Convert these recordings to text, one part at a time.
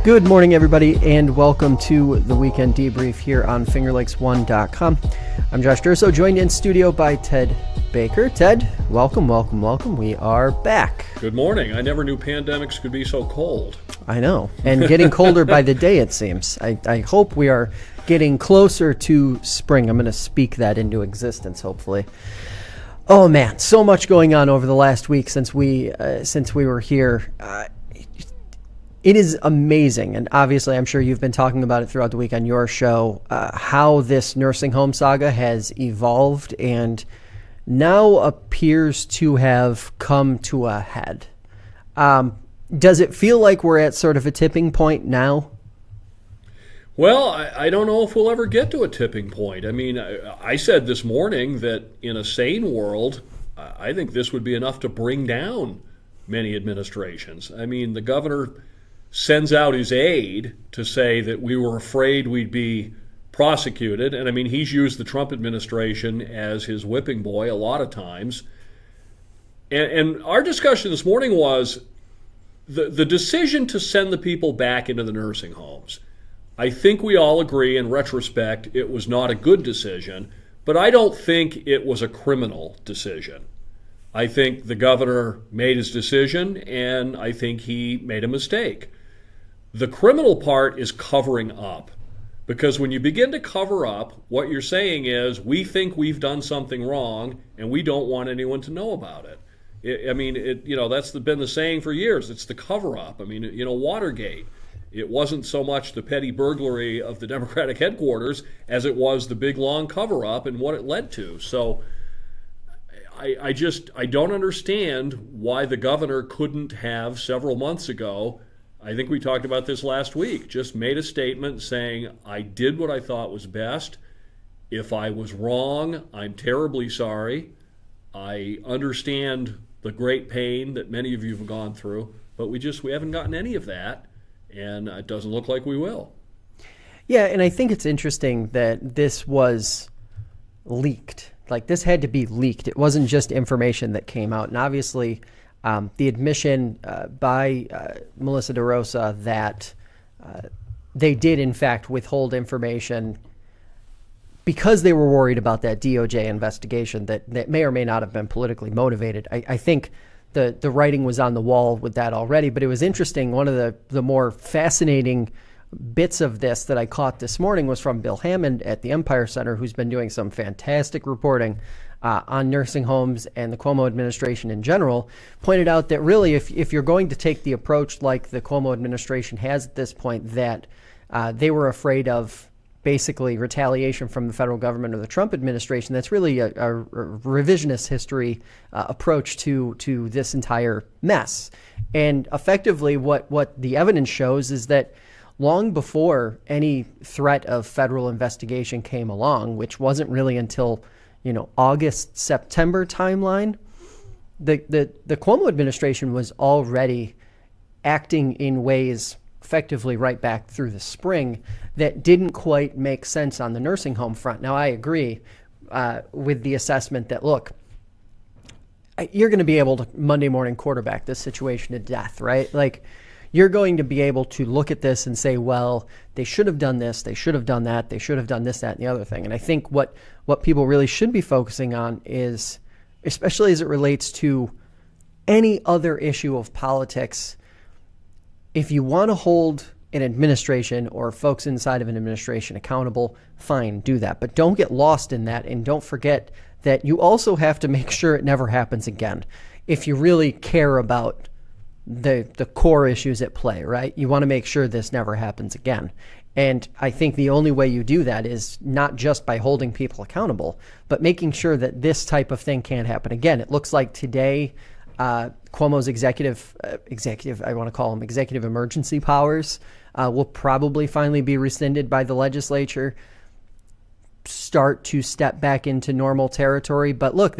Good morning, everybody, and welcome to the Weekend Debrief here on FingerLakes1.com. I'm Josh Durso, joined in studio by Ted Baker. Ted, welcome. We are back. Good morning. I never knew pandemics could be so cold. I know, and getting colder by the day, it seems. I hope we are getting closer to spring. I'm going to speak that into existence, hopefully. Oh, man, so much going on over the last week since we were here. It is amazing, and obviously I'm sure you've been talking about it throughout the week on your show, how this nursing home saga has evolved and now appears to have come to a head. Does it feel like we're at sort of a tipping point now? Well, I don't know if we'll ever get to a tipping point. I mean, I said this morning that in a sane world, I think this would be enough to bring down many administrations. I mean, the governor sends out his aide to say that we were afraid we'd be prosecuted. And I mean, he's used the Trump administration as his whipping boy a lot of times. And our discussion this morning was the decision to send the people back into the nursing homes. I think we all agree in retrospect it was not a good decision, but I don't think it was a criminal decision. I think the governor made his decision, and I think he made a mistake. The criminal part is covering up, because when you begin to cover up, what you're saying is we think we've done something wrong, and we don't want anyone to know about it. That's been the saying for years. It's the cover up. I mean, Watergate. It wasn't so much the petty burglary of the Democratic headquarters as it was the big long cover up and what it led to. So I don't understand why the governor couldn't have several months ago, I think we talked about this last week, just made a statement saying, I did what I thought was best. If I was wrong, I'm terribly sorry. I understand the great pain that many of you have gone through, but we haven't gotten any of that, and it doesn't look like we will. Yeah, and I think it's interesting that this was leaked. Like, this had to be leaked. It wasn't just information that came out. And obviously, the admission by Melissa DeRosa that they did, in fact, withhold information because they were worried about that DOJ investigation that may or may not have been politically motivated. I think the writing was on the wall with that already. But it was interesting. One of the more fascinating bits of this that I caught this morning was from Bill Hammond at the Empire Center, who's been doing some fantastic reporting on nursing homes and the Cuomo administration in general, pointed out that really if you're going to take the approach like the Cuomo administration has at this point, that they were afraid of basically retaliation from the federal government or the Trump administration, that's really a revisionist history approach to this entire mess. And effectively what the evidence shows is that long before any threat of federal investigation came along, which wasn't really until, August, September timeline, the Cuomo administration was already acting in ways effectively right back through the spring that didn't quite make sense on the nursing home front. Now, I agree with the assessment that, look, you're going to be able to Monday morning quarterback this situation to death, right? Like, you're going to be able to look at this and say, well, they should have done this, they should have done that, they should have done this, that, and the other thing. And I think what people really should be focusing on is, especially as it relates to any other issue of politics, if you want to hold an administration or folks inside of an administration accountable, fine, do that. But don't get lost in that, and don't forget that you also have to make sure it never happens again. If you really care about the core issues at play, right? You want to make sure this never happens again. And I think the only way you do that is not just by holding people accountable, but making sure that this type of thing can't happen again. It looks like today, Cuomo's executive, I want to call them executive emergency powers, will probably finally be rescinded by the legislature, start to step back into normal territory. But look,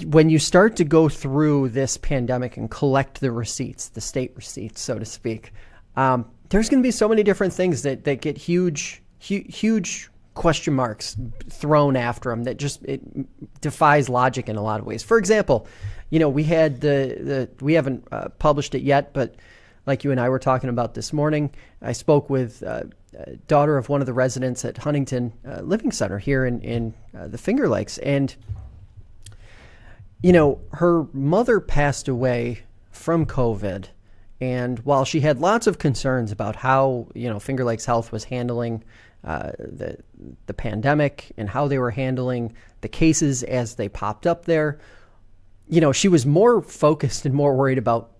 when you start to go through this pandemic and collect the receipts, the state receipts, so to speak, there's going to be so many different things that get huge question marks thrown after them that just it defies logic in a lot of ways. For example, we had we haven't published it yet, but like you and I were talking about this morning. I spoke with daughter of one of the residents at Huntington Living Center here in the Finger Lakes. And, her mother passed away from COVID. And while she had lots of concerns about how, Finger Lakes Health was handling the pandemic and how they were handling the cases as they popped up there, she was more focused and more worried about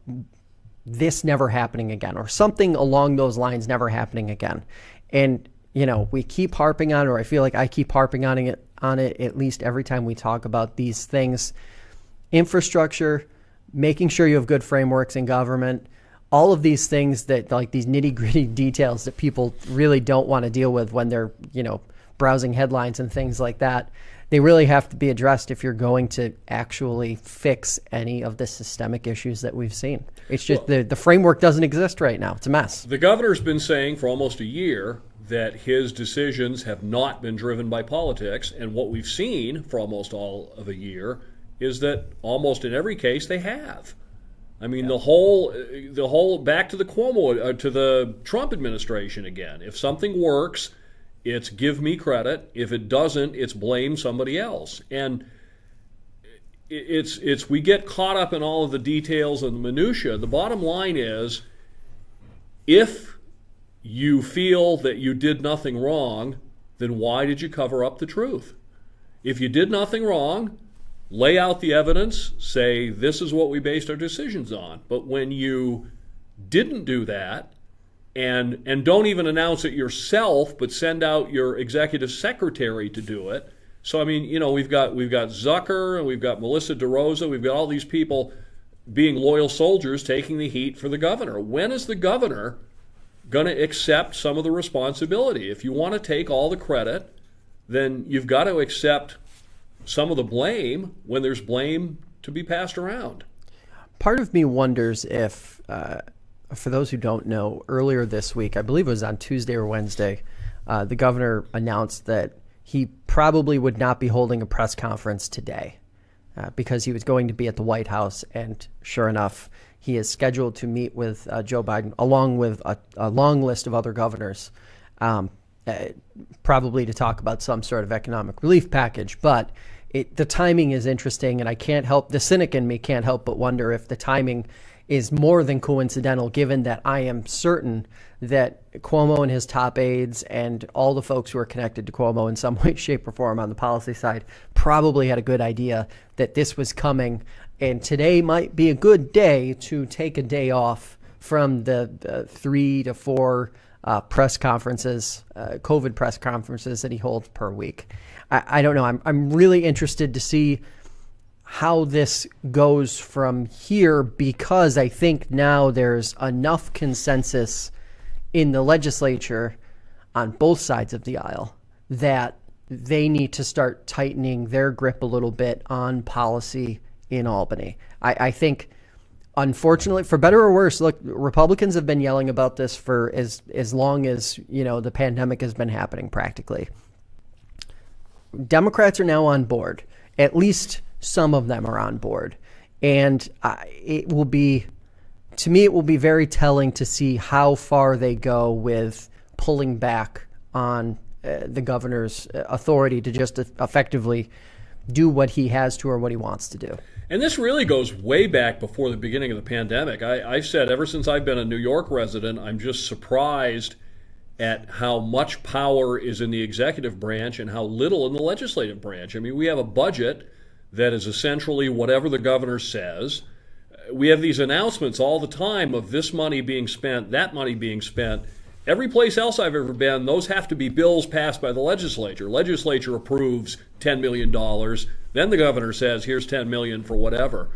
this never happening again, or something along those lines never happening again. And, we keep harping on, or I feel like I keep harping on it at least every time we talk about these things. Infrastructure, making sure you have good frameworks in government, all of these things that, like, these nitty gritty details that people really don't want to deal with when they're, browsing headlines and things like that. They really have to be addressed if you're going to actually fix any of the systemic issues that we've seen. It's just the framework doesn't exist right now. It's a mess. The governor's been saying for almost a year that his decisions have not been driven by politics, and what we've seen for almost all of a year is that almost in every case they have. I mean, the whole back to the Cuomo, to the Trump administration again. If something works, it's give me credit. If it doesn't, it's blame somebody else. And it's we get caught up in all of the details and the minutia. The bottom line is, if you feel that you did nothing wrong, then why did you cover up the truth? If you did nothing wrong, lay out the evidence, say this is what we based our decisions on. But when you didn't do that, and don't even announce it yourself, but send out your executive secretary to do it. So I mean, we've got Zucker and we've got Melissa DeRosa, we've got all these people being loyal soldiers taking the heat for the governor. When is the governor going to accept some of the responsibility? If you want to take all the credit, then you've got to accept some of the blame when there's blame to be passed around. Part of me wonders if, for those who don't know, earlier this week, I believe it was on Tuesday or Wednesday, the governor announced that he probably would not be holding a press conference today because he was going to be at the White House. And sure enough, he is scheduled to meet with Joe Biden, along with a long list of other governors, probably to talk about some sort of economic relief package. But the timing is interesting, and the cynic in me can't help but wonder if the timing is more than coincidental, given that I am certain that Cuomo and his top aides and all the folks who are connected to Cuomo in some way, shape, or form on the policy side probably had a good idea that this was coming. And today might be a good day to take a day off from the 3 to 4 press conferences, COVID press conferences that he holds per week. I don't know. I'm really interested to see how this goes from here, because I think now there's enough consensus in the legislature on both sides of the aisle that they need to start tightening their grip a little bit on policy in Albany. I think, unfortunately, for better or worse, look, Republicans have been yelling about this for as long as, the pandemic has been happening practically. Democrats are now on board. At least some of them are on board. And it will be very telling to see how far they go with pulling back on the governor's authority to just effectively do what he has to or what he wants to do. And this really goes way back before the beginning of the pandemic. I've said ever since I've been a New York resident, I'm just surprised at how much power is in the executive branch and how little in the legislative branch. I mean, we have a budget that is essentially whatever the governor says. We have these announcements all the time of this money being spent, that money being spent. Every place else I've ever been, those have to be bills passed by the legislature. Legislature approves $10 million. Then the governor says, here's $10 million for whatever.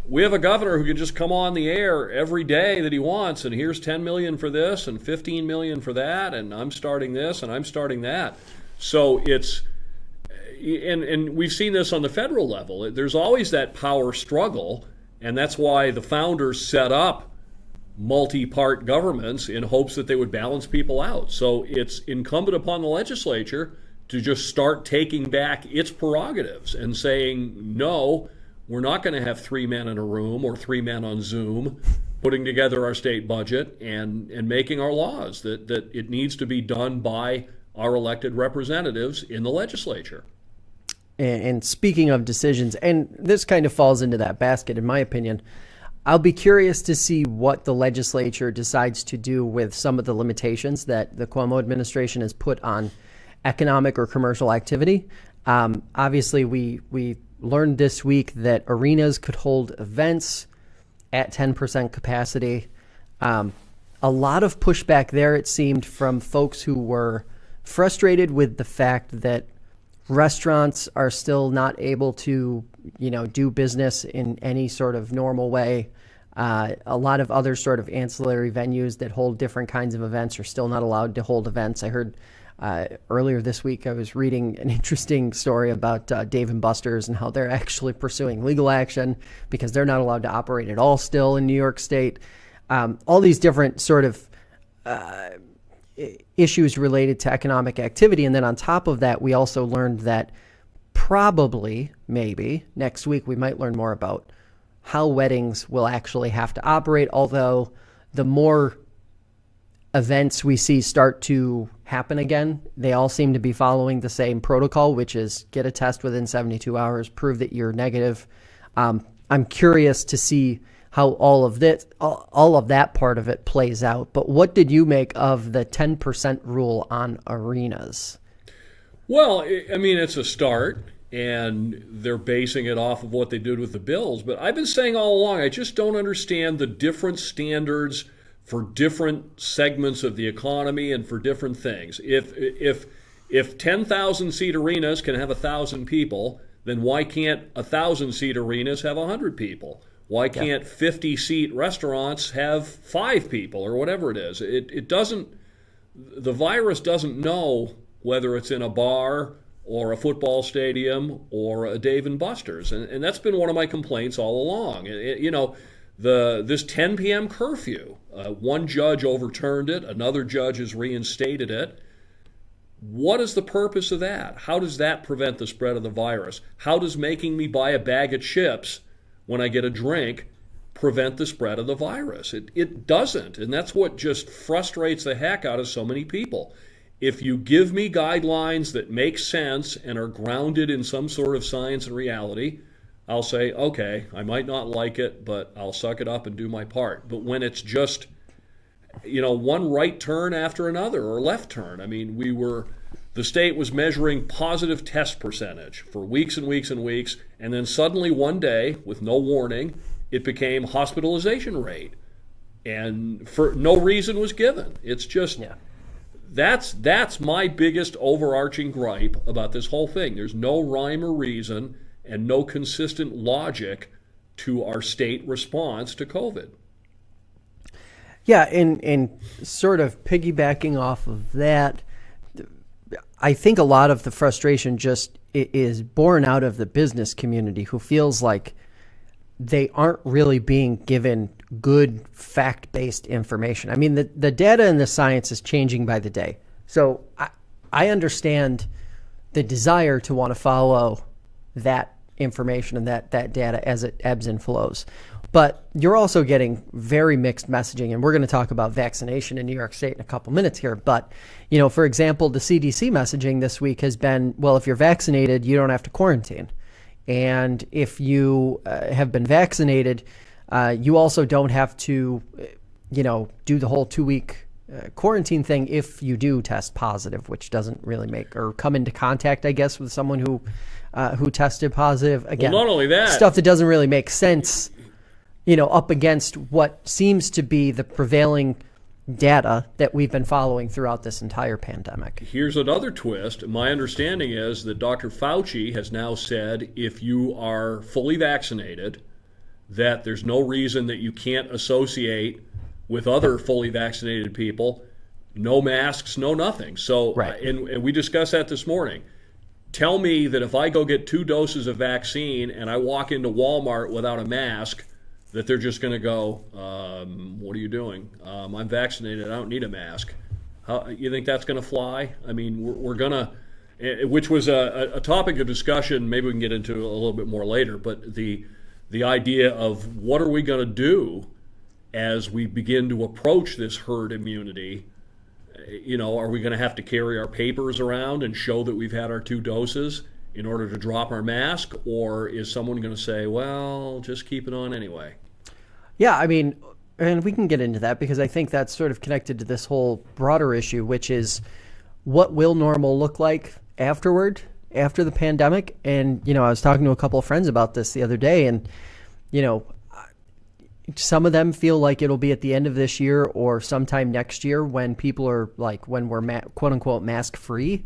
We have a governor who can just come on the air every day that he wants, and here's $10 million for this and $15 million for that, and I'm starting this and I'm starting that. So it's, and we've seen this on the federal level. There's always that power struggle, and that's why the founders set up multi-part governments in hopes that they would balance people out. So it's incumbent upon the legislature to just start taking back its prerogatives and saying, no, we're not going to have three men in a room or three men on Zoom putting together our state budget and making our laws, that it needs to be done by our elected representatives in the legislature. And speaking of decisions, and this kind of falls into that basket, in my opinion, I'll be curious to see what the legislature decides to do with some of the limitations that the Cuomo administration has put on economic or commercial activity. Obviously, we learned this week that arenas could hold events at 10% capacity. A lot of pushback there, it seemed, from folks who were frustrated with the fact that restaurants are still not able to, do business in any sort of normal way. A lot of other sort of ancillary venues that hold different kinds of events are still not allowed to hold events. I heard earlier this week I was reading an interesting story about Dave & Buster's and how they're actually pursuing legal action because they're not allowed to operate at all still in New York State. All these different sort of issues related to economic activity. And then on top of that, we also learned that probably, maybe, next week we might learn more about how weddings will actually have to operate, although the more events we see start to happen again, they all seem to be following the same protocol, which is get a test within 72 hours, prove that you're negative. I'm curious to see how all of that part of it plays out. But what did you make of the 10% rule on arenas? Well, I mean, it's a start, and they're basing it off of what they did with the Bills. But I've been saying all along, I just don't understand the different standards for different segments of the economy and for different things. If 10,000-seat arenas can have 1,000 people, then why can't 1,000-seat arenas have 100 people? Why can't 50-seat restaurants have 5 people or whatever it is? It doesn't. The virus doesn't know whether it's in a bar or a football stadium or a Dave & Buster's, and that's been one of my complaints all along. This 10 p.m. curfew. One judge overturned it. Another judge has reinstated it. What is the purpose of that? How does that prevent the spread of the virus? How does making me buy a bag of chips when I get a drink prevent the spread of the virus? It doesn't, and that's what just frustrates the heck out of so many people. If you give me guidelines that make sense and are grounded in some sort of science and reality, I'll say, okay, I might not like it, but I'll suck it up and do my part. But when it's just, one right turn after another or left turn, I mean, the state was measuring positive test percentage for weeks and weeks and weeks, and then suddenly one day, with no warning, it became hospitalization rate, and for no reason was given. It's just, that's my biggest overarching gripe about this whole thing. There's no rhyme or reason and no consistent logic to our state response to COVID. Yeah, and sort of piggybacking off of that, I think a lot of the frustration just is born out of the business community who feels like they aren't really being given good fact-based information. I mean, the data and the science is changing by the day. So I understand the desire to want to follow that information and that data as it ebbs and flows. But you're also getting very mixed messaging, and we're going to talk about vaccination in New York State in a couple minutes here. But, for example, the CDC messaging this week has been, well, if you're vaccinated, you don't have to quarantine. And if you have been vaccinated, you also don't have to, do the whole 2-week quarantine thing if you do test positive, which doesn't really or come into contact, I guess, with someone who tested positive. Again, well, not only that, stuff that doesn't really make sense, up against what seems to be the prevailing data that we've been following throughout this entire pandemic. Here's another twist. My understanding is that Dr. Fauci has now said if you are fully vaccinated, that there's no reason that you can't associate with other fully vaccinated people, no masks, no nothing. So, right. And we discussed that this morning. Tell me that if I go get 2 doses of vaccine and I walk into Walmart without a mask, that they're just going to go, what are you doing? I'm vaccinated. I don't need a mask. You think that's going to fly? I mean, we're going to, which was a topic of discussion. Maybe we can get into a little bit more later. But the idea of what are we going to do as we begin to approach this herd immunity? Are we going to have to carry our papers around and show that we've had our 2 doses in order to drop our mask, or is someone going to say, well, just keep it on anyway? Yeah, I mean, and we can get into that because I think that's sort of connected to this whole broader issue, which is what will normal look like afterward, after the pandemic. And, I was talking to a couple of friends about this the other day, and, some of them feel like it'll be at the end of this year or sometime next year when people are when we're quote unquote mask free.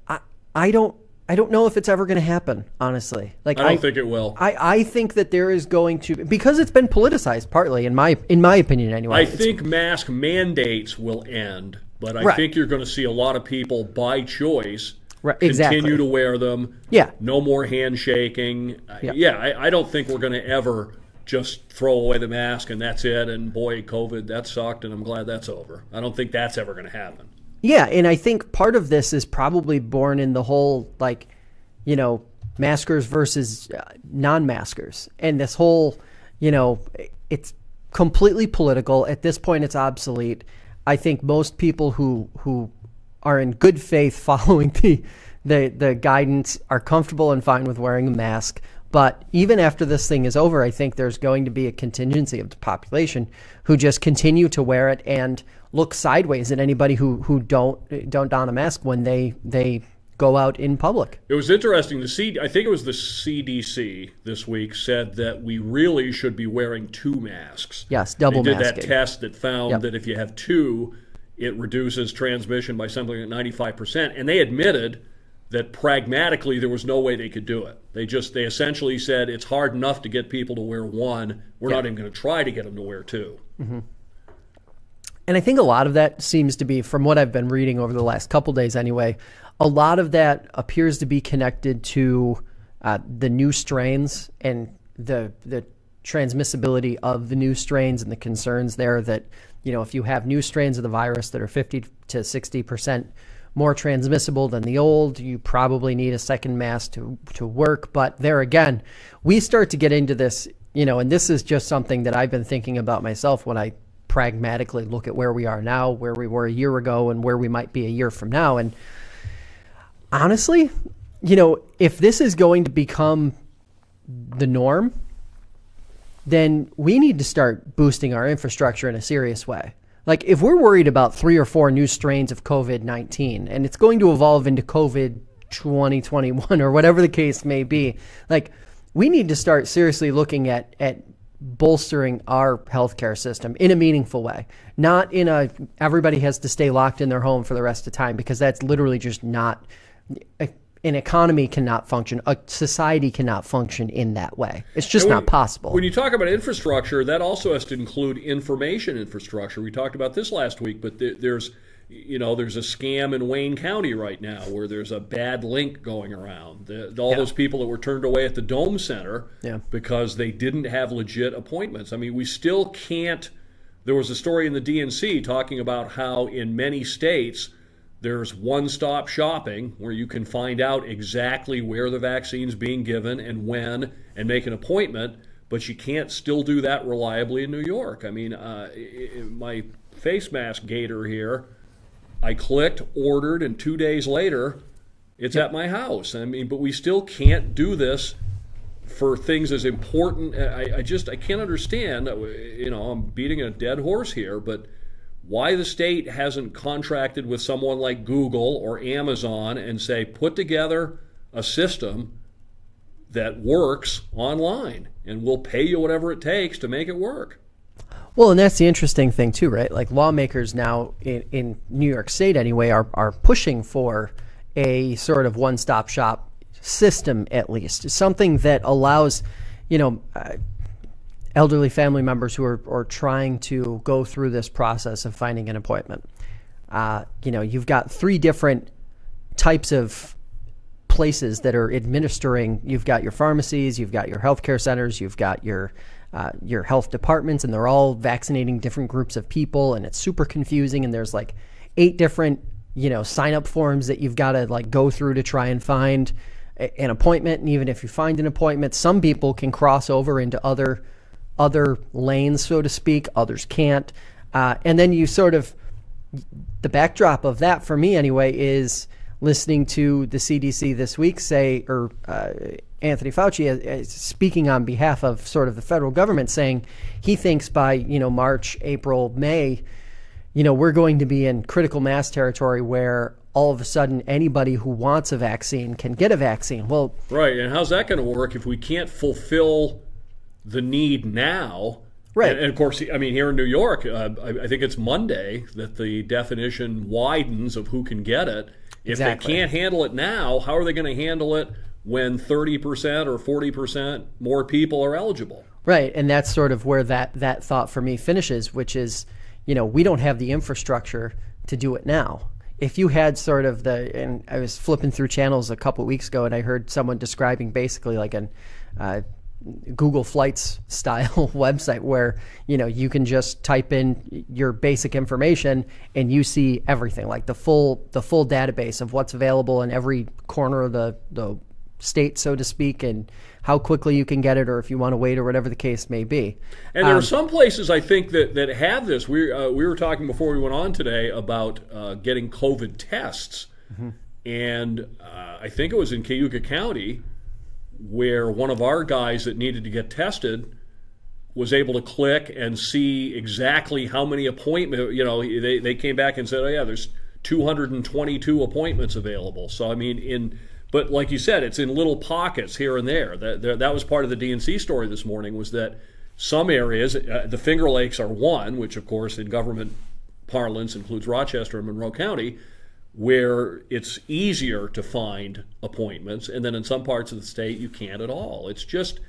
I don't know if it's ever going to happen, honestly. I don't think it will. I think that there is going to, because it's been politicized partly, in my opinion anyway. I think mask mandates will end, but I think you're going to see a lot of people by choice continue to wear them. Yeah. No more handshaking. I don't think we're going to ever just throw away the mask and that's it. And boy, COVID, that sucked, and I'm glad that's over. I don't think that's ever going to happen. Yeah, and I think part of this is probably born in the whole, maskers versus non-maskers. And this whole, it's completely political. At this point, it's obsolete. I think most people who are in good faith following the guidance are comfortable and fine with wearing a mask. But even after this thing is over, I think there's going to be a contingency of the population who just continue to wear it and look sideways at anybody who don't don a mask when they go out in public. It was interesting to see. I think it was the CDC this week said that we really should be wearing 2 masks. Yes, double masking. They did that test that found that if you have 2, it reduces transmission by something like 95%. And they admitted that pragmatically there was no way they could do it. They essentially said it's hard enough to get people to wear 1. We're not even going to try to get them to wear 2. Mm-hmm. And I think a lot of that seems to be, from what I've been reading over the last couple days anyway, a lot of that appears to be connected to the new strains and the transmissibility of the new strains and the concerns there that, if you have new strains of the virus that are 50 to 60% more transmissible than the old, you probably need a second mask to work. But there again, we start to get into this, and this is just something that I've been thinking about myself when I pragmatically look at where we are now, where we were a year ago, and where we might be a year from now. And honestly, if this is going to become the norm, then we need to start boosting our infrastructure in a serious way. If we're worried about 3 or 4 new strains of COVID-19 and it's going to evolve into COVID 2021 or whatever the case may be, we need to start seriously looking at bolstering our healthcare system in a meaningful way, not in a everybody has to stay locked in their home for the rest of the time, because that's literally just not, an economy cannot function, a society cannot function in that way. It's just not possible. When you talk about infrastructure, that also has to include information infrastructure. We talked about this last week, but there's a scam in Wayne County right now where there's a bad link going around. Those people that were turned away at the Dome Center because they didn't have legit appointments. I mean, we still can't. There was a story in the DNC talking about how in many states there's one-stop shopping where you can find out exactly where the vaccine's being given and when and make an appointment, but you can't still do that reliably in New York. I mean, my face mask gator here, I clicked, ordered, and 2 days later, it's at my house. I mean, but we still can't do this for things as important. I can't understand. I'm beating a dead horse here, but why the state hasn't contracted with someone like Google or Amazon and say, put together a system that works online and we'll pay you whatever it takes to make it work. Well, and that's the interesting thing too, right? Lawmakers now in New York State anyway are pushing for a sort of one-stop shop system, at least something that allows, elderly family members who are trying to go through this process of finding an appointment. You've got 3 different types of places that are administering. You've got your pharmacies, you've got your healthcare centers, you've got your health departments, and they're all vaccinating different groups of people, and it's super confusing. And there's 8 different sign up forms that you've got to like go through to try and find an appointment. And even if you find an appointment, some people can cross over into other lanes, so to speak. Others can't. And then you sort of, the backdrop of that for me anyway is listening to the CDC this week say, or Anthony Fauci speaking on behalf of sort of the federal government, saying he thinks by, March, April, May, we're going to be in critical mass territory where all of a sudden anybody who wants a vaccine can get a vaccine. Well, right. And how's that going to work if we can't fulfill the need now? Right. And of course, I mean, here in New York, I think it's Monday that the definition widens of who can get it. If Exactly. they can't handle it now, how are they going to handle it when 30% or 40% more people are eligible? Right. And that's sort of where that thought for me finishes, which is, we don't have the infrastructure to do it now. If you had sort of and I was flipping through channels a couple of weeks ago and I heard someone describing basically like an Google Flights style website where, you can just type in your basic information and you see everything, like the full database of what's available in every corner of the state, so to speak, and how quickly you can get it, or if you want to wait, or whatever the case may be. And there are some places I think that have this. We were talking before we went on today about getting COVID tests, and I think it was in Cayuga County where one of our guys that needed to get tested was able to click and see exactly how many appointments. They came back and said, "Oh yeah, there's 222 appointments available." So I mean, but like you said, it's in little pockets here and there. That was part of the DNC story this morning, was that some areas, the Finger Lakes are one, which of course in government parlance includes Rochester and Monroe County, where it's easier to find appointments, and then in some parts of the state you can't at all. It's just,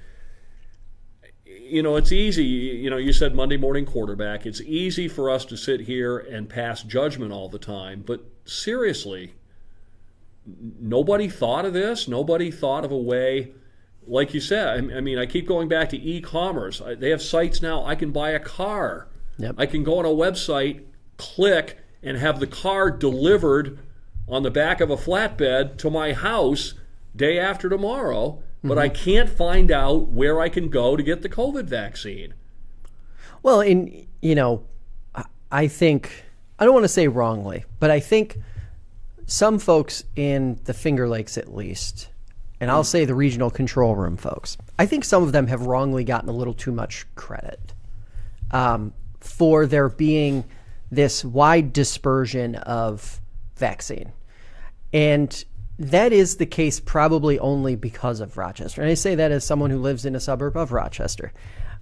it's easy. You said Monday morning quarterback. It's easy for us to sit here and pass judgment all the time, but seriously, nobody thought of this. Nobody thought of a way, like you said. I mean, I keep going back to e-commerce. They have sites now. I can buy a car. Yep. I can go on a website, click, and have the car delivered on the back of a flatbed to my house day after tomorrow, but I can't find out where I can go to get the COVID vaccine. Well, I think, I don't want to say wrongly, but I think some folks in the Finger Lakes at least, and I'll say the regional control room folks, I think some of them have wrongly gotten a little too much credit for there being this wide dispersion of vaccine. And that is the case probably only because of Rochester. And I say that as someone who lives in a suburb of Rochester.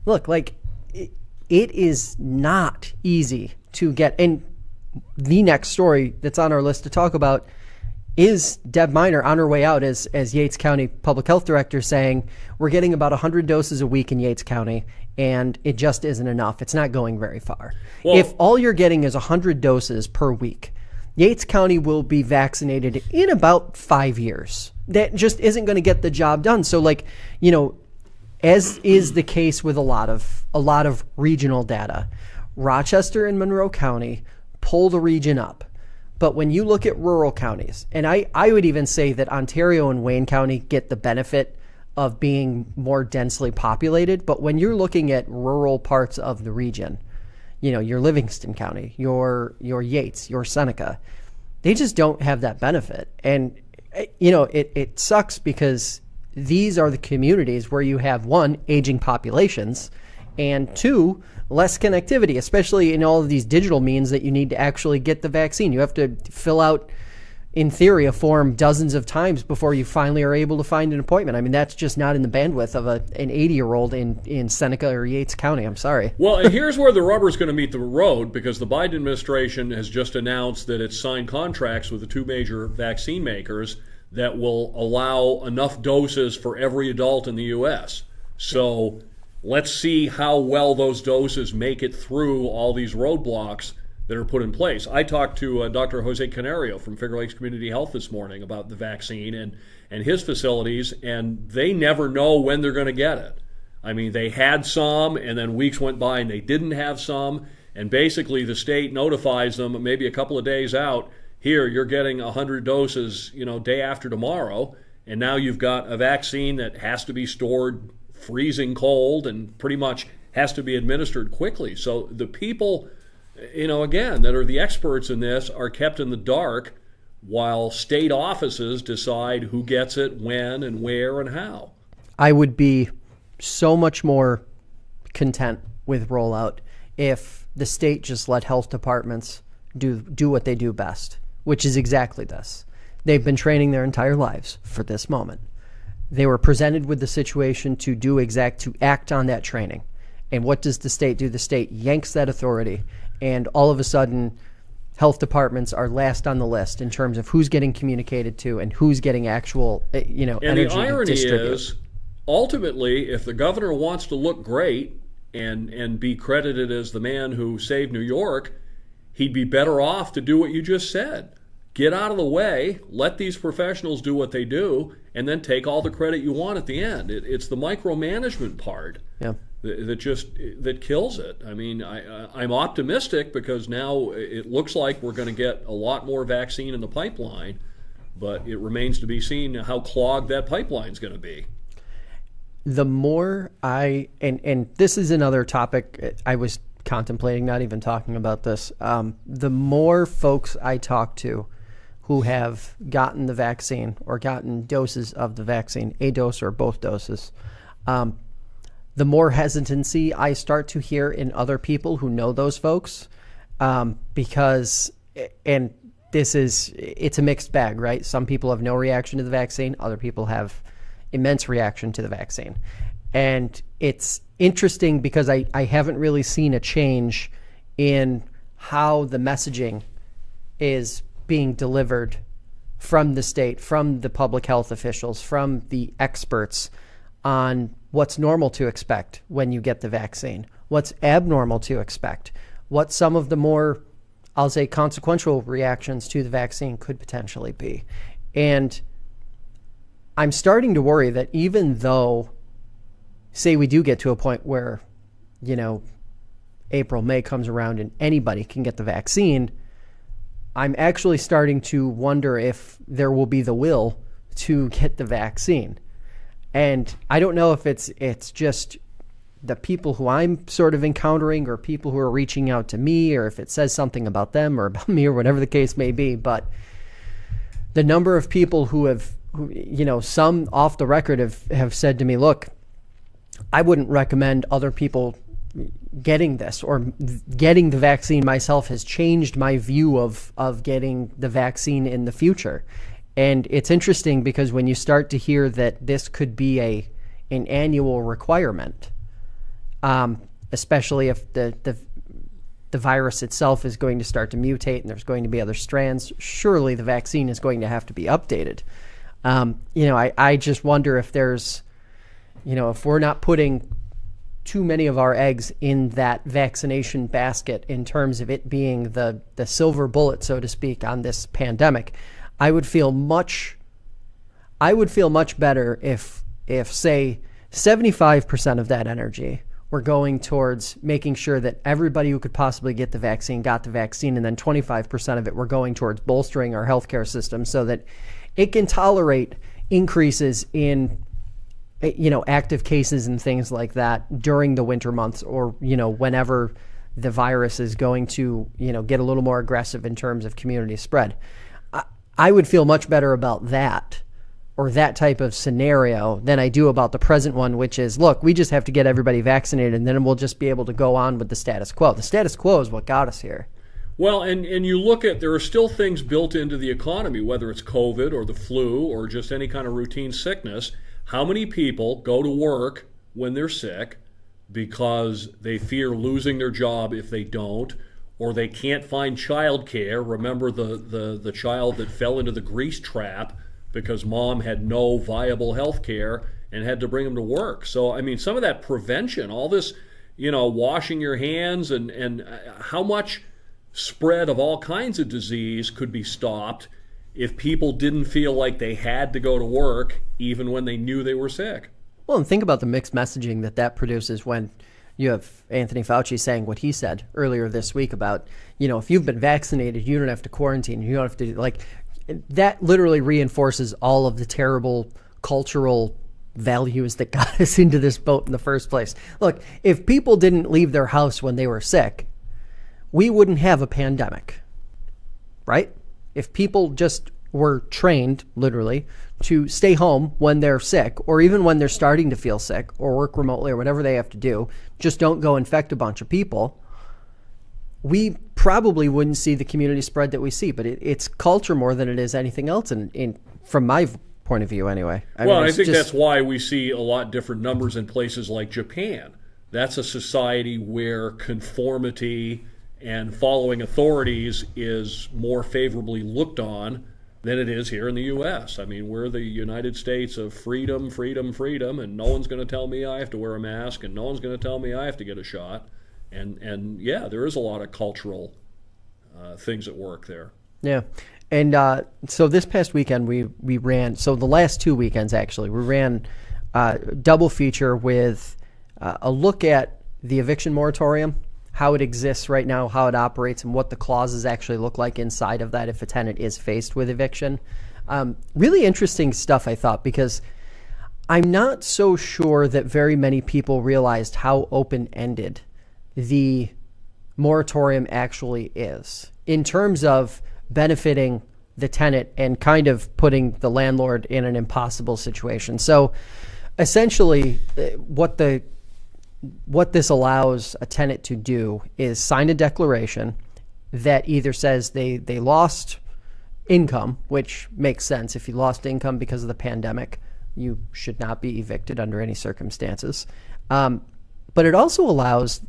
Look, like it is not easy to get. And the next story that's on our list to talk about is Deb Miner on her way out as Yates County Public Health Director saying, we're getting about 100 doses a week in Yates County, and it just isn't enough. It's not going very far. Well, if all you're getting is 100 doses per week, Yates County will be vaccinated in about 5 years. That just isn't going to get the job done. So as is the case with a lot of regional data, Rochester and Monroe County pull the region up. But when you look at rural counties, and I would even say that Ontario and Wayne County get the benefit of being more densely populated. But when you're looking at rural parts of the region, your Livingston County, your Yates, your Seneca, they just don't have that benefit. And, it sucks because these are the communities where you have, one, aging populations, and two, less connectivity, especially in all of these digital means that you need to actually get the vaccine. You have to fill out, in theory, a form dozens of times before you finally are able to find an appointment. I mean, that's just not in the bandwidth of an 80-year-old in Seneca or Yates County. I'm sorry. Well, and here's where the rubber's going to meet the road, because the Biden administration has just announced that it's signed contracts with the two major vaccine makers that will allow enough doses for every adult in the U.S. So let's see how well those doses make it through all these roadblocks that are put in place. I talked to Dr. Jose Canario from Finger Lakes Community Health this morning about the vaccine and his facilities, and they never know when they're going to get it. I mean, they had some, and then weeks went by and they didn't have some, and basically the state notifies them maybe a couple of days out, here, you're getting 100 doses, day after tomorrow, and now you've got a vaccine that has to be stored freezing cold and pretty much has to be administered quickly. So the people, again, that are the experts in this are kept in the dark while state offices decide who gets it, when, and where, and how. I would be so much more content with rollout if the state just let health departments do what they do best, which is exactly this. They've been training their entire lives for this moment. They were presented with the situation to act on that training. And what does the state do? The state yanks that authority, and all of a sudden, health departments are last on the list in terms of who's getting communicated to and who's getting actual, energy to distribute. And the irony is, ultimately, if the governor wants to look great and be credited as the man who saved New York, he'd be better off to do what you just said. Get out of the way, let these professionals do what they do, and then take all the credit you want at the end. It's the micromanagement part that kills it. I mean, I'm optimistic because now it looks like we're going to get a lot more vaccine in the pipeline, but it remains to be seen how clogged that pipeline's going to be. The more and this is another topic I was contemplating not even talking about this. The more folks I talk to who have gotten the vaccine or gotten doses of the vaccine, a dose or both doses, the more hesitancy I start to hear in other people who know those folks, because, and it's a mixed bag, right? Some people have no reaction to the vaccine. Other people have immense reaction to the vaccine. And it's interesting because I haven't really seen a change in how the messaging is being delivered from the state, from the public health officials, from the experts on what's normal to expect when you get the vaccine, what's abnormal to expect, what some of the more, I'll say, consequential reactions to the vaccine could potentially be. And I'm starting to worry that even though, say we do get to a point where, April, May comes around and anybody can get the vaccine, I'm actually starting to wonder if there will be the will to get the vaccine. And I don't know if it's just the people who I'm sort of encountering or people who are reaching out to me, or if it says something about them or about me or whatever the case may be. But the number of people who some off the record have said to me, look, I wouldn't recommend other people getting this, or getting the vaccine myself has changed my view of getting the vaccine in the future. And it's interesting because when you start to hear that this could be an annual requirement, especially if the virus itself is going to start to mutate and there's going to be other strands, surely the vaccine is going to have to be updated. I just wonder if there's, if we're not putting too many of our eggs in that vaccination basket in terms of it being the silver bullet, so to speak, on this pandemic, I would feel much better if say 75% of that energy were going towards making sure that everybody who could possibly get the vaccine got the vaccine, and then 25% of it were going towards bolstering our healthcare system so that it can tolerate increases in active cases and things like that during the winter months, or whenever the virus is going to get a little more aggressive in terms of community spread. I would feel much better about that, or that type of scenario, than I do about the present one, which is, look, we just have to get everybody vaccinated and then we'll just be able to go on with the status quo. The status quo is what got us here. Well, and you look at, there are still things built into the economy, whether it's COVID or the flu or just any kind of routine sickness. How many people go to work when they're sick because they fear losing their job if they don't, or they can't find childcare? Remember the child that fell into the grease trap because mom had no viable health care and had to bring him to work. So, I mean, some of that prevention, all this, washing your hands and how much spread of all kinds of disease could be stopped if people didn't feel like they had to go to work even when they knew they were sick. Well, and think about the mixed messaging that produces when You have Anthony Fauci saying what he said earlier this week about, if you've been vaccinated, you don't have to quarantine. You don't have to, that literally reinforces all of the terrible cultural values that got us into this boat in the first place. Look, if people didn't leave their house when they were sick, we wouldn't have a pandemic, right? If people just were trained, literally, to stay home when they're sick, or even when they're starting to feel sick, or work remotely, or whatever they have to do, just don't go infect a bunch of people, we probably wouldn't see the community spread that we see. But it's culture more than it is anything else, and from my point of view anyway. I think that's why we see a lot different numbers in places like Japan. That's a society where conformity and following authorities is more favorably looked on than it is here in the U.S. I mean, we're the United States of freedom, freedom, freedom, and no one's going to tell me I have to wear a mask, and no one's going to tell me I have to get a shot. And yeah, there is a lot of cultural things at work there. Yeah. And so this past weekend we ran, so the last 2 weekends actually, we ran a double feature with a look at the eviction moratorium, how it exists right now, how it operates, and what the clauses actually look like inside of that if a tenant is faced with eviction. Really interesting stuff, I thought, because I'm not so sure that very many people realized how open-ended the moratorium actually is in terms of benefiting the tenant and kind of putting the landlord in an impossible situation. So essentially, what this allows a tenant to do is sign a declaration that either says they lost income, which makes sense. If you lost income because of the pandemic, you should not be evicted under any circumstances. But it also allows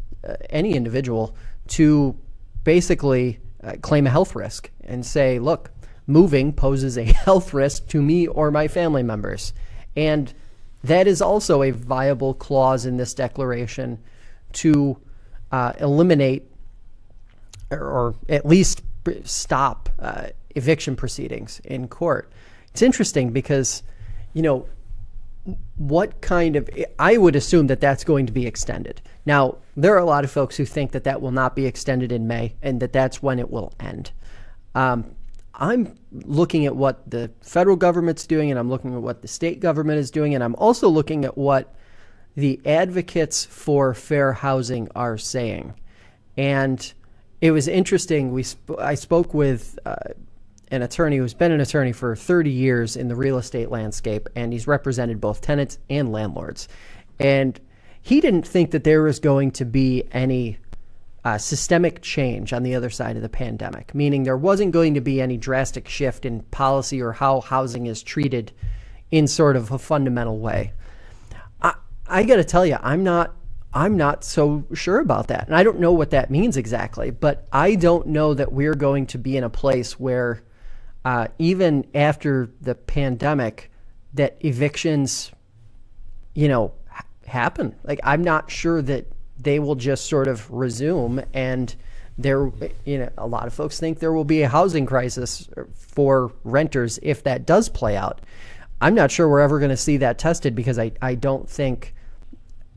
any individual to basically claim a health risk and say, look, moving poses a health risk to me or my family members. And that is also a viable clause in this declaration to eliminate or at least stop eviction proceedings in court. It's interesting because, I would assume that that's going to be extended. Now, there are a lot of folks who think that that will not be extended in May and that that's when it will end. I'm looking at what the federal government's doing, and I'm looking at what the state government is doing, and I'm also looking at what the advocates for fair housing are saying. And it was interesting. I spoke with an attorney who's been an attorney for 30 years in the real estate landscape, and he's represented both tenants and landlords. And he didn't think that there was going to be any systemic change on the other side of the pandemic, meaning there wasn't going to be any drastic shift in policy or how housing is treated in sort of a fundamental way. I got to tell you, I'm not so sure about that. And I don't know what that means exactly, but I don't know that we're going to be in a place where even after the pandemic that evictions, happen. Like, I'm not sure that they will just sort of resume, and there, a lot of folks think there will be a housing crisis for renters if that does play out. I'm not sure we're ever going to see that tested because I don't think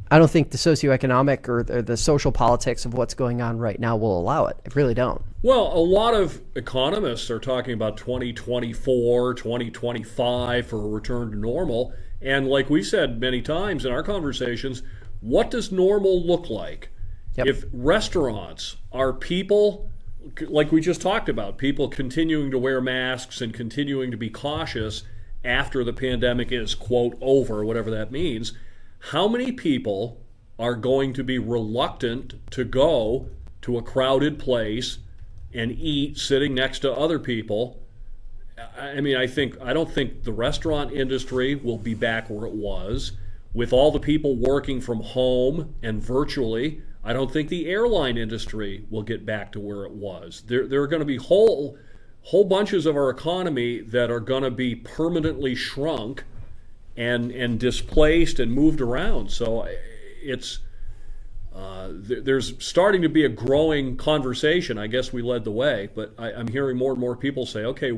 the socioeconomic or the social politics of what's going on right now will allow it. I really don't. Well, a lot of economists are talking about 2024, 2025 for a return to normal. And like we said many times in our conversations, what does normal look like? Yep. If restaurants are people, like we just talked about, people continuing to wear masks and continuing to be cautious after the pandemic is, quote, over, whatever that means, how many people are going to be reluctant to go to a crowded place and eat sitting next to other people? I mean, I don't think the restaurant industry will be back where it was. With all the people working from home and virtually, I don't think the airline industry will get back to where it was. There are going to be whole bunches of our economy that are going to be permanently shrunk and displaced and moved around. So it's there's starting to be a growing conversation. I guess we led the way, but I'm hearing more and more people say, okay,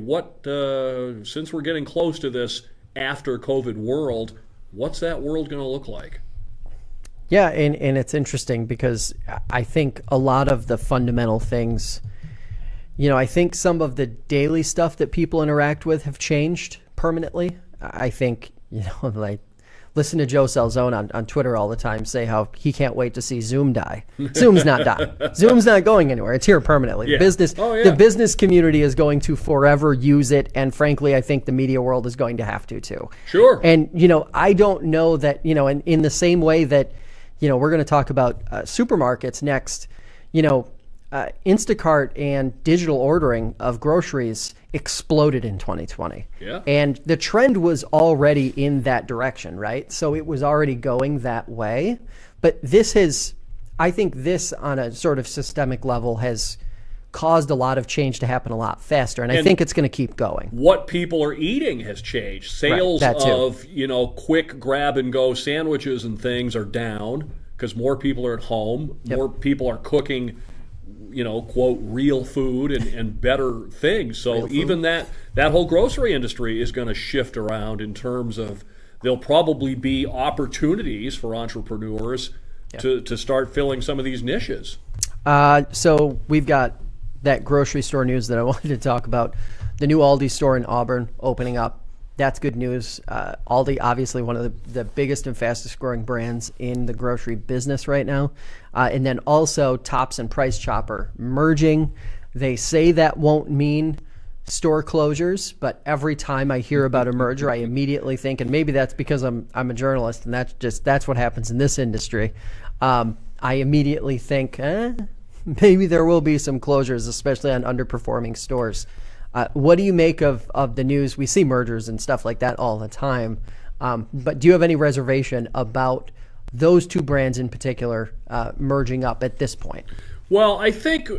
since we're getting close to this after COVID world, what's that world going to look like? Yeah, and it's interesting because I think a lot of the fundamental things, I think some of the daily stuff that people interact with have changed permanently. I think, like listen to Joe Salzone on Twitter all the time say how he can't wait to see Zoom die. Zoom's not dying. Zoom's not going anywhere. It's here permanently. Yeah. The business community is going to forever use it, and frankly, I think the media world is going to have to too. Sure. And, I don't know that, in the same way that, we're going to talk about supermarkets next, Instacart and digital ordering of groceries exploded in 2020. Yeah. And the trend was already in that direction, right? So it was already going that way. But I think this on a sort of systemic level has caused a lot of change to happen a lot faster. And I think it's going to keep going. What people are eating has changed. Sales of, quick grab and go sandwiches and things are down because more people are at home. Yep. More people are cooking, quote, real food and better things. So even that whole grocery industry is going to shift around in terms of there'll probably be opportunities for entrepreneurs to start filling some of these niches. So we've got that grocery store news that I wanted to talk about. The new Aldi store in Auburn opening up. That's good news. Aldi, obviously one of the biggest and fastest growing brands in the grocery business right now. And then also Tops and Price Chopper merging. They say that won't mean store closures, but every time I hear about a merger, I immediately think, and maybe that's because I'm a journalist, and that's what happens in this industry. I immediately think, maybe there will be some closures, especially on underperforming stores. What do you make of the news? We see mergers and stuff like that all the time. But do you have any reservation about those two brands in particular merging up at this point? Well, I think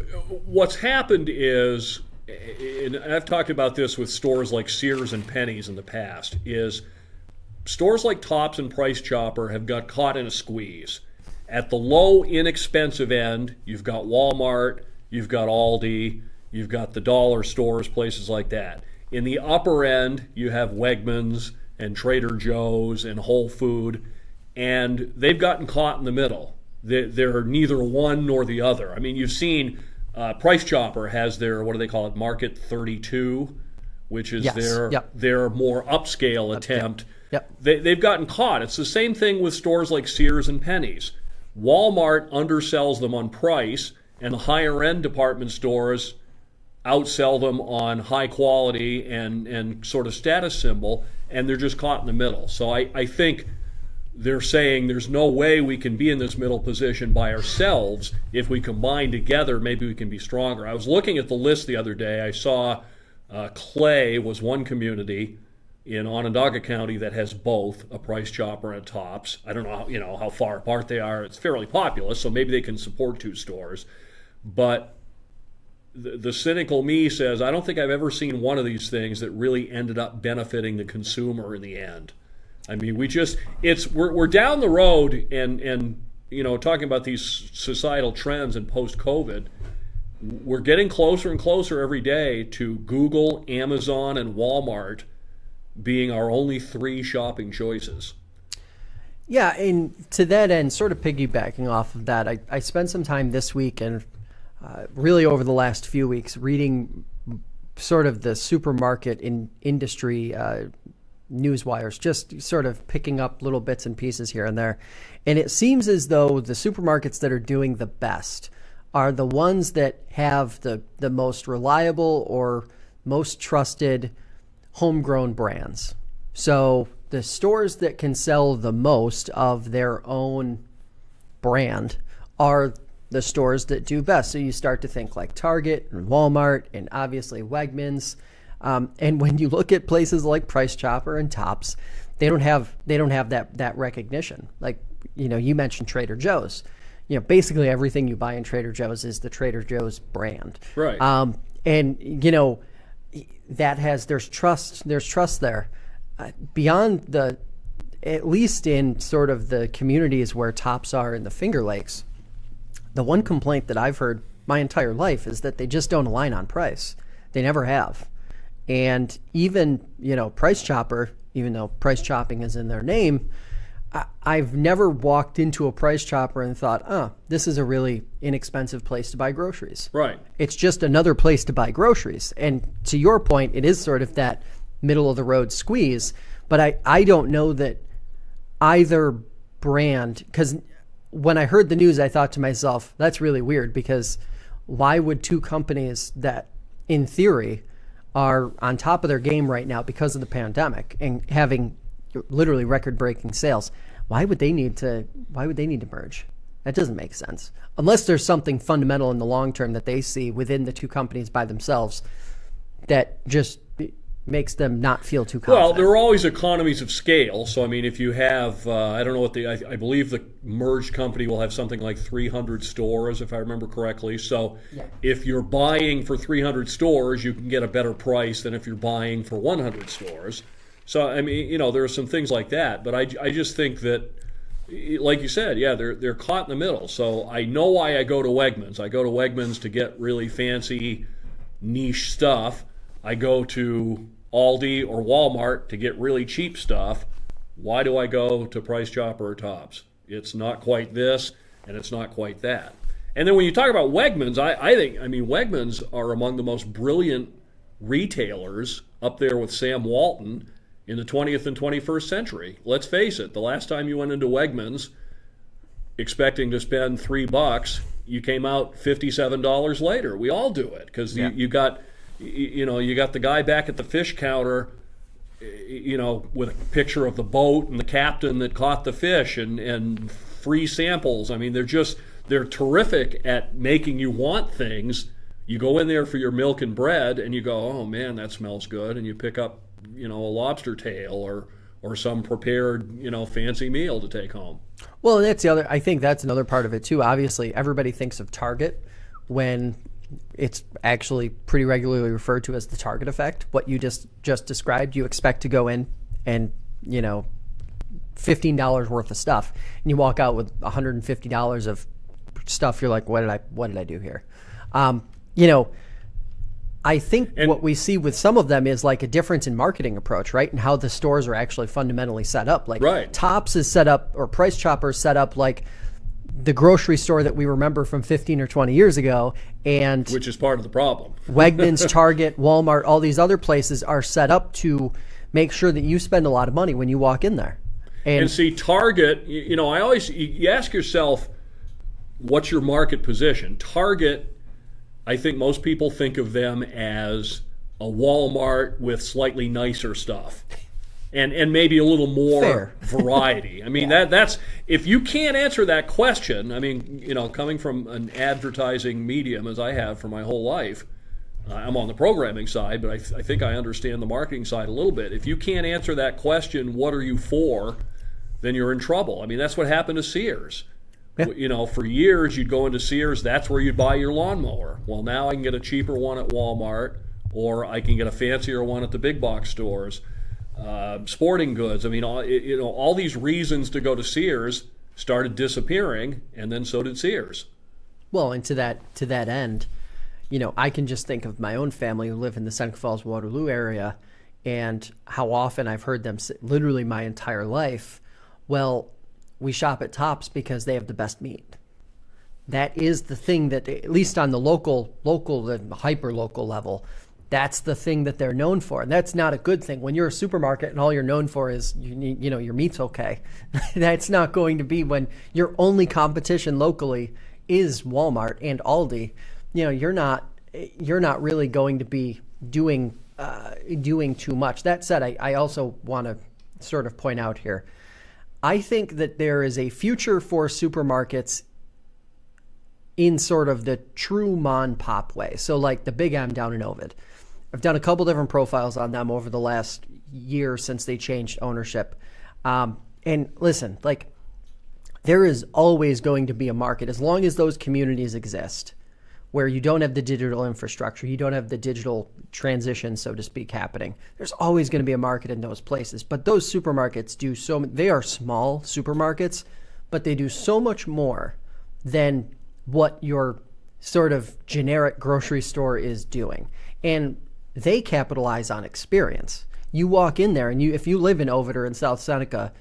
what's happened is, and I've talked about this with stores like Sears and Penny's in the past, is stores like Tops and Price Chopper have got caught in a squeeze. At the low, inexpensive end, you've got Walmart, you've got Aldi, you've got the dollar stores, places like that. In the upper end, you have Wegmans and Trader Joe's and Whole Food, and they've gotten caught in the middle. They're neither one nor the other. I mean, you've seen Price Chopper has their, what do they call it, Market 32, which is their more upscale attempt. Yep. They've gotten caught. It's the same thing with stores like Sears and Penny's. Walmart undersells them on price, and the higher-end department stores outsell them on high quality and sort of status symbol, and they're just caught in the middle. So I think they're saying there's no way we can be in this middle position by ourselves. If we combine together, maybe we can be stronger. I was looking at the list the other day. I saw Clay was one community in Onondaga County that has both a Price Chopper and a Tops. I don't know how far apart they are. It's fairly populous, so maybe they can support two stores. But the cynical me says, I don't think I've ever seen one of these things that really ended up benefiting the consumer in the end. I mean, we're down the road and talking about these societal trends and post-COVID, we're getting closer and closer every day to Google, Amazon, and Walmart being our only three shopping choices. Yeah, and to that end, sort of piggybacking off of that, I spent some time this week and really over the last few weeks reading sort of the supermarket industry news wires, just sort of picking up little bits and pieces here and there. And it seems as though the supermarkets that are doing the best are the ones that have the most reliable or most trusted homegrown brands. So the stores that can sell the most of their own brand are the stores that do best. So you start to think like Target and Walmart and obviously Wegmans. And when you look at places like Price Chopper and Tops, they don't have that recognition. Like, you mentioned Trader Joe's. Basically everything you buy in Trader Joe's is the Trader Joe's brand. Right. And there's trust there. Beyond at least in sort of the communities where Tops are in the Finger Lakes, the one complaint that I've heard my entire life is that they just don't align on price. They never have. And even, Price Chopper, even though price chopping is in their name, I've never walked into a Price Chopper and thought, this is a really inexpensive place to buy groceries. Right. It's just another place to buy groceries. And to your point, it is sort of that middle of the road squeeze. But I don't know that either brand, because when I heard the news, I thought to myself, that's really weird, because why would two companies that in theory are on top of their game right now because of the pandemic and having literally record-breaking sales, why would they need to merge? That doesn't make sense. Unless there's something fundamental in the long term that they see within the two companies by themselves that just makes them not feel too confident. Well, there are always economies of scale. So, I mean, if you have, I don't know what I believe the merged company will have something like 300 stores, if I remember correctly. So if you're buying for 300 stores, you can get a better price than if you're buying for 100 stores. So, I mean, there are some things like that. But I just think that, like you said, they're caught in the middle. So I know why I go to Wegmans. I go to Wegmans to get really fancy niche stuff. I go to Aldi or Walmart to get really cheap stuff. Why do I go to Price Chopper or Tops? It's not quite this, and it's not quite that. And then when you talk about Wegmans, I think Wegmans are among the most brilliant retailers, up there with Sam Walton, in the 20th and 21st century. Let's face it, the last time you went into Wegmans expecting to spend $3, you came out $57 later. We all do it because you got the guy back at the fish counter, with a picture of the boat and the captain that caught the fish and free samples. I mean, they're terrific at making you want things. You go in there for your milk and bread and you go, oh man, that smells good. And you pick up, a lobster tail or some prepared, fancy meal to take home. Well, I think that's another part of it too. Obviously, everybody thinks of Target when it's actually pretty regularly referred to as the Target effect. What you just described, you expect to go in and, $15 worth of stuff, and you walk out with $150 of stuff. You're like, what did I do here? I think what we see with some of them is like a difference in marketing approach, right? And how the stores are actually fundamentally set up. Like Tops is set up, or Price Chopper is set up like the grocery store that we remember from 15 or 20 years ago, and which is part of the problem. Wegmans, Target, Walmart, all these other places are set up to make sure that you spend a lot of money when you walk in there. And see, Target, you ask yourself, what's your market position? Target, I think most people think of them as a Walmart with slightly nicer stuff. And maybe a little more variety. I mean, that's if you can't answer that question. I mean, coming from an advertising medium as I have for my whole life, I'm on the programming side, but I think I understand the marketing side a little bit. If you can't answer that question, what are you for? Then you're in trouble. I mean, that's what happened to Sears. Yeah. For years you'd go into Sears. That's where you'd buy your lawnmower. Well, now I can get a cheaper one at Walmart, or I can get a fancier one at the big box stores. Sporting goods. I mean, all these reasons to go to Sears started disappearing, and then so did Sears. Well, and to that end, I can just think of my own family who live in the Seneca Falls, Waterloo area, and how often I've heard them say, literally my entire life, well, we shop at Tops because they have the best meat. That is the thing that, at least on the local, the hyper-local level, that's the thing that they're known for. And that's not a good thing. When you're a supermarket and all you're known for is, your meat's okay. That's not going to be when your only competition locally is Walmart and Aldi. You're not really going to be doing too much. That said, I also want to sort of point out here, I think that there is a future for supermarkets in sort of the true mom-pop way. So like the Big M down in Ovid. I've done a couple different profiles on them over the last year since they changed ownership. And listen, like, there is always going to be a market, as long as those communities exist, where you don't have the digital infrastructure, you don't have the digital transition, so to speak, happening. There's always going to be a market in those places. But those supermarkets they are small supermarkets, but they do so much more than what your sort of generic grocery store is doing. And they capitalize on experience. You walk in there, and if you live in Ovid or in South Seneca,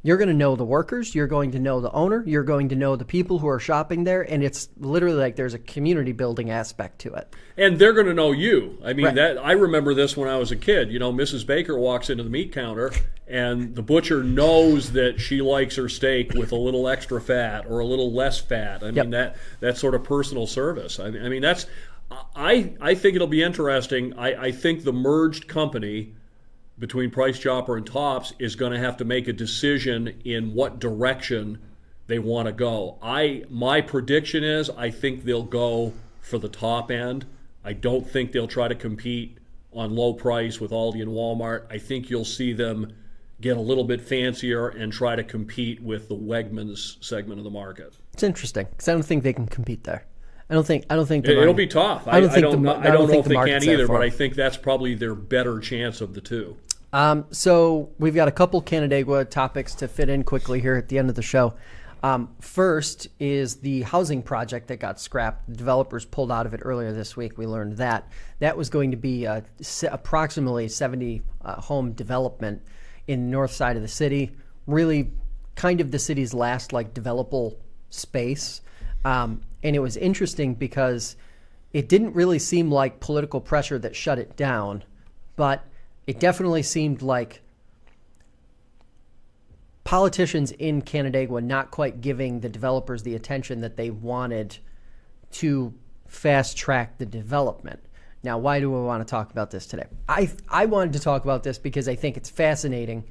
You're going to know the workers, you're going to know the owner, you're going to know the people who are shopping there, and it's literally like there's a community building aspect to it. And they're going to know you. I mean, Right. that I remember this when I was a kid. You know, Mrs. Baker walks into the meat counter, and the butcher knows that she likes her steak with a little extra fat or a little less fat. I mean, that sort of personal service. I mean, that's. I think it'll be interesting. I think the merged company between Price Chopper and Tops is going to have to make a decision in what direction they want to go. My prediction is I think they'll go for the top end. I don't think they'll try to compete on low price with Aldi and Walmart. I think you'll see them get a little bit fancier and try to compete with the Wegmans segment of the market. It's interesting because I don't think they can compete there. I don't think It'll be tough. I don't know if they can either, but I think that's probably their better chance of the two. So we've got a couple Canandaigua topics to fit in quickly here at the end of the show. First is the housing project that got scrapped. The developers pulled out of it earlier this week. We learned that. That was going to be approximately 70 home development in the north side of the city, really kind of the city's last developable space. And it was interesting because it didn't really seem like political pressure that shut it down, but it definitely seemed like politicians in Canandaigua not quite giving the developers the attention that they wanted to fast track the development. Now, why do we want to talk about this today? I wanted to talk about this because I think it's fascinating,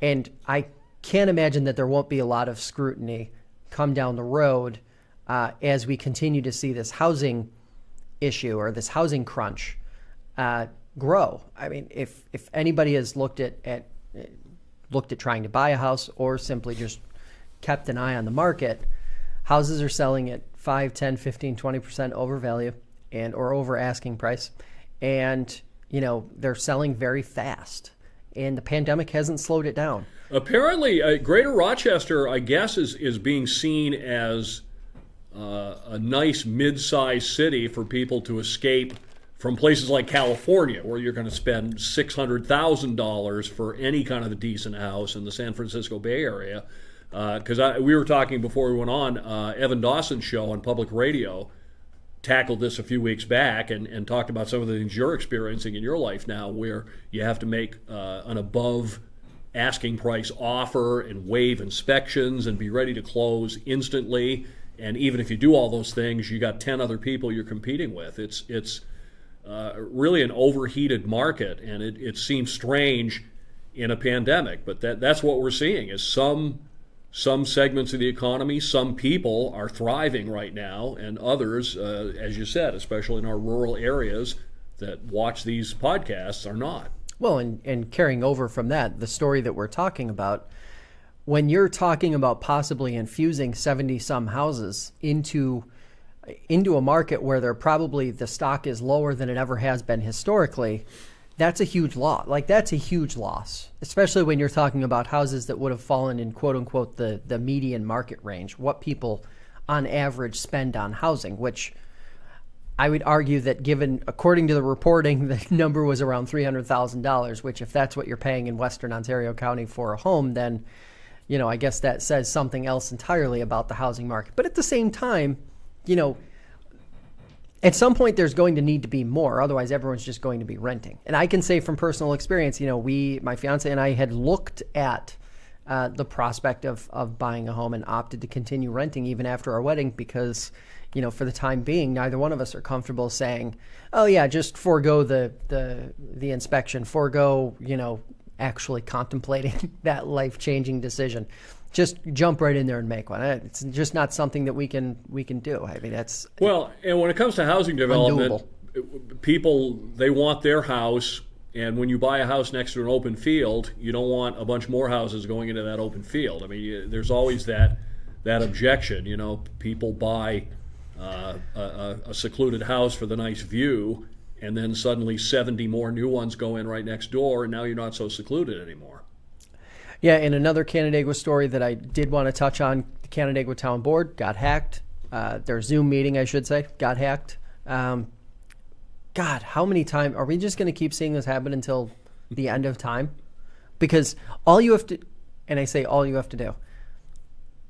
and I can't imagine that there won't be a lot of scrutiny come down the road as we continue to see this housing issue or this housing crunch grow. I mean, if anybody has looked at trying to buy a house or simply just kept an eye on the market, houses are selling at 5, 10, 15, 20% over value or over asking price. And, they're selling very fast. And the pandemic hasn't slowed it down. Apparently, Greater Rochester, I guess, is being seen as a nice mid-sized city for people to escape from places like California, where you're going to spend $600,000 for any kind of a decent house in the San Francisco Bay Area. Because we were talking before we went on, Evan Dawson's show on public radio tackled this a few weeks back and talked about some of the things you're experiencing in your life now, where you have to make an above asking price offer and waive inspections and be ready to close instantly. And even if you do all those things, you got 10 other people you're competing with. It's really an overheated market, and it seems strange in a pandemic, but that's what we're seeing is some segments of the economy, some people are thriving right now, and others, as you said, especially in our rural areas that watch these podcasts, are not. Well, and carrying over from that, the story that we're talking about, when you're talking about possibly infusing 70-some houses into a market where the stock is lower than it ever has been historically, that's a huge loss. That's a huge loss, especially when you're talking about houses that would have fallen in quote unquote the median market range, what people on average spend on housing, which I would argue that given, according to the reporting, the number was around $300,000, which if that's what you're paying in Western Ontario County for a home, then, I guess that says something else entirely about the housing market. But at the same time, at some point there's going to need to be more. Otherwise, everyone's just going to be renting. And I can say from personal experience, my fiance and I had looked at the prospect of buying a home and opted to continue renting even after our wedding because, for the time being, neither one of us are comfortable saying, oh yeah, just forego the inspection, forego, actually contemplating that life-changing decision. Just jump right in there and make one. It's just not something that we can do. I mean, that's and when it comes to housing development, undoable. People, they want their house, and when you buy a house next to an open field, you don't want a bunch more houses going into that open field. I mean, there's always that objection. People buy a secluded house for the nice view, and then suddenly 70 more new ones go in right next door, and now you're not so secluded anymore. Yeah, and another Canandaigua story that I did want to touch on, the Canandaigua Town Board got hacked. Their Zoom meeting, I should say, got hacked. God, how many times? Are we just going to keep seeing this happen until the end of time? Because all you have to, And I say all you have to do.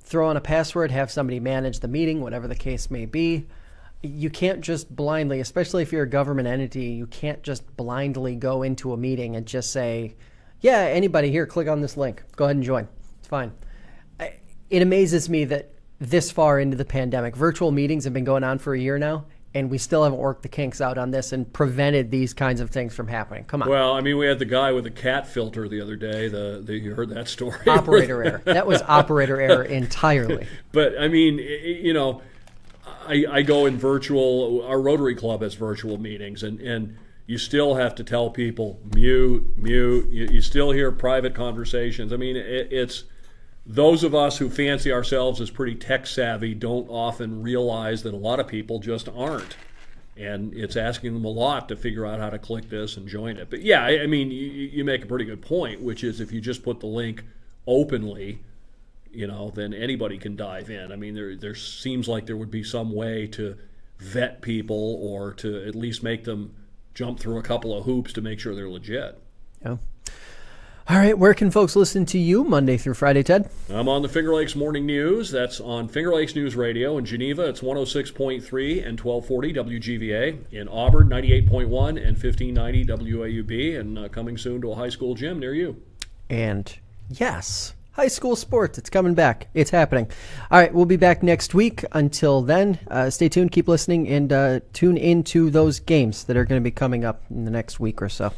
Throw on a password, have somebody manage the meeting, whatever the case may be. You can't just blindly, especially if you're a government entity, you can't just blindly go into a meeting and just say, yeah, anybody here, click on this link. Go ahead and join. It's fine. It amazes me that this far into the pandemic, virtual meetings have been going on for a year now, and we still haven't worked the kinks out on this and prevented these kinds of things from happening. Come on. Well, I mean, we had the guy with the cat filter the other day. You heard that story? Operator error. That was operator error entirely. But, I mean, I go in virtual, our Rotary Club has virtual meetings, and you still have to tell people, mute. You still hear private conversations. I mean, it's those of us who fancy ourselves as pretty tech savvy don't often realize that a lot of people just aren't. And it's asking them a lot to figure out how to click this and join it. But yeah, I mean, you make a pretty good point, which is if you just put the link openly, then anybody can dive in. I mean, there seems like there would be some way to vet people or to at least make them jump through a couple of hoops to make sure they're legit. Yeah. All right, where can folks listen to you Monday through Friday, Ted? I'm on the Finger Lakes Morning News. That's on Finger Lakes News Radio. In Geneva, it's 106.3 and 1240 WGVA. In Auburn, 98.1 and 1590 WAUB. And coming soon to a high school gym near you. And yes, high school sports. It's coming back. It's happening. All right, we'll be back next week. Until then, stay tuned, keep listening, and tune into those games that are going to be coming up in the next week or so.